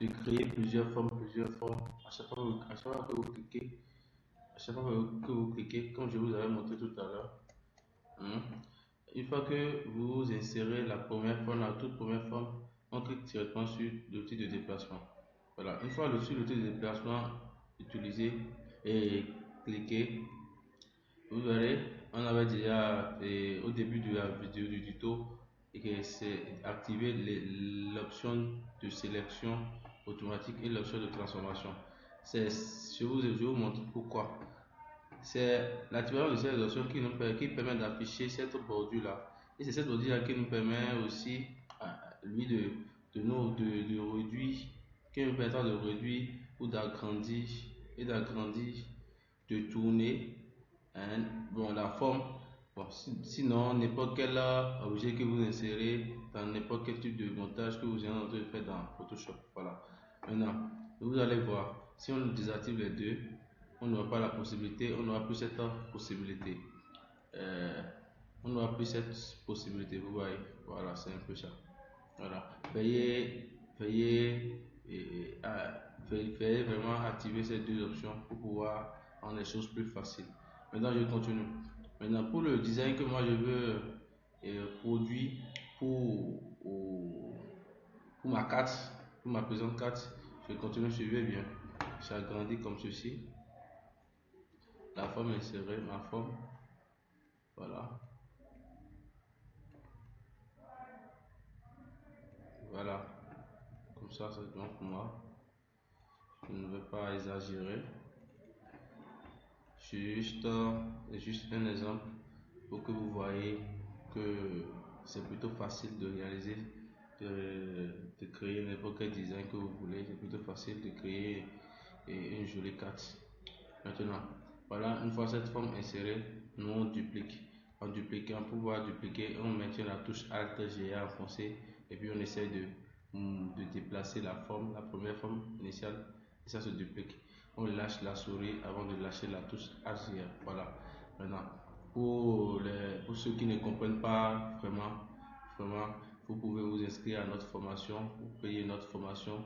de créer plusieurs formes, plusieurs formes. À chaque fois que vous cliquez, à chaque fois que vous cliquez, comme je vous avais montré tout à l'heure, hein, une fois que vous insérez la première forme, la toute première forme, on clique directement sur l'outil de déplacement. Voilà, une fois sur l'outil de déplacement utilisé et cliqué, vous verrez, on avait déjà au début de la vidéo du tuto et que c'est activer l'option de sélection automatique et l'option de transformation. Je vous montre pourquoi. C'est l'activation de ces options qui permet d'afficher cette bordure là. Et c'est cette bordure là qui nous permet aussi lui de réduire, qui nous permet de réduire ou d'agrandir et d'agrandir, de tourner, hein, bon, la forme. Bon, sinon, n'importe quel objet que vous insérez dans n'importe quel type de montage que vous êtes en train de faire dans Photoshop. Voilà. Maintenant, vous allez voir, si on désactive les deux, on n'aura pas la possibilité, on n'aura plus cette possibilité. Euh, on n'aura plus cette possibilité, vous voyez. Voilà, c'est un peu ça. Voilà. Veuillez vraiment activer ces deux options pour pouvoir rendre les choses plus faciles. Maintenant, je continue. Maintenant, pour le design que moi je veux produire pour, pour ma carte, pour ma présente carte, je continue, suivez bien. J'agrandis comme ceci. La forme est insérée, ma forme. Voilà. Voilà. Comme ça, c'est bon pour moi. Je ne veux pas exagérer. C'est juste un exemple pour que vous voyez que c'est plutôt facile de réaliser, de créer n'importe quel design que vous voulez. C'est plutôt facile de créer une jolie carte. Maintenant, voilà, une fois cette forme insérée, nous on duplique. En dupliquant, pour pouvoir dupliquer, on maintient la touche Alt GA enfoncée et puis on essaie de déplacer la forme, la première forme initiale, et ça se duplique. On lâche la souris avant de lâcher la touche Alt GA. Voilà. Maintenant, pour ceux qui ne comprennent pas vraiment, vous pouvez vous inscrire à notre formation, vous payez notre formation,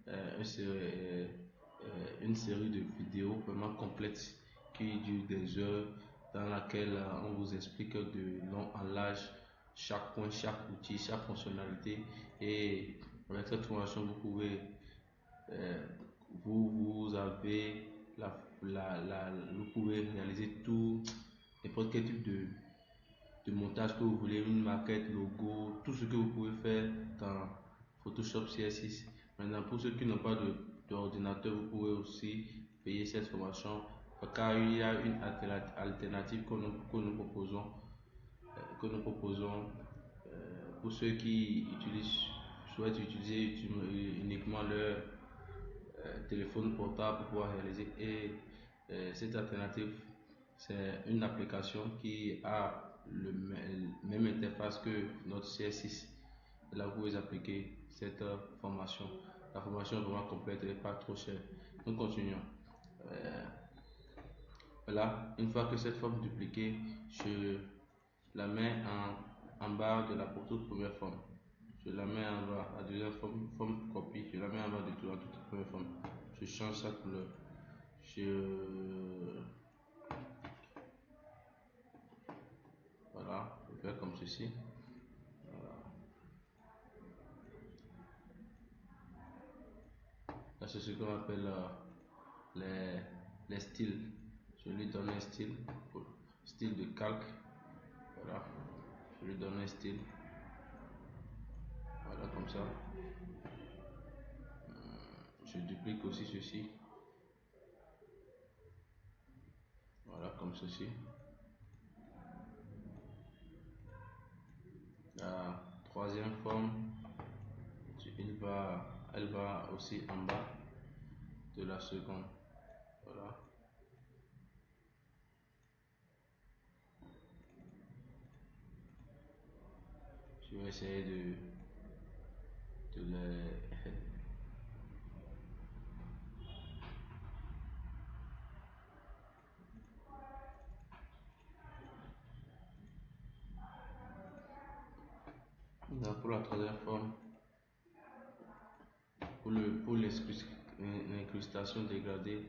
euh, une série de vidéos vraiment complètes qui dure des heures, dans laquelle on vous explique de long en large chaque point, chaque outil, chaque fonctionnalité. Et avec cette formation, vous pouvez, euh, vous avez vous pouvez réaliser tout, n'importe quel type de montage que vous voulez, une maquette, logo, tout ce que vous pouvez faire dans Photoshop CS6. Maintenant, pour ceux qui n'ont pas d'ordinateur, vous pouvez aussi payer cette formation car il y a une alternative que nous proposons pour ceux qui souhaitent utiliser uniquement leur téléphone portable pour pouvoir réaliser. Et cette alternative, c'est une application qui a le même interface que notre CS6. Là, vous pouvez appliquer cette formation. La formation est vraiment complète et pas trop chère. Nous continuons. Euh, voilà, une fois que cette forme dupliquée, je la mets en bas de la toute première forme. Je la mets en bas, la deuxième forme copie, je la mets en bas de la toute première forme. Je change sa couleur. Je Voilà, je fais comme ceci. Voilà. Là, c'est ce qu'on appelle les styles. Je lui donne un style de calque. Voilà, je lui donne un style. Voilà, comme ça. Je duplique aussi ceci. Voilà, comme ceci. La troisième forme, elle va aussi en bas de la seconde. Voilà. Je vais essayer de les... Pour la troisième forme, pour l'incrustation dégradée,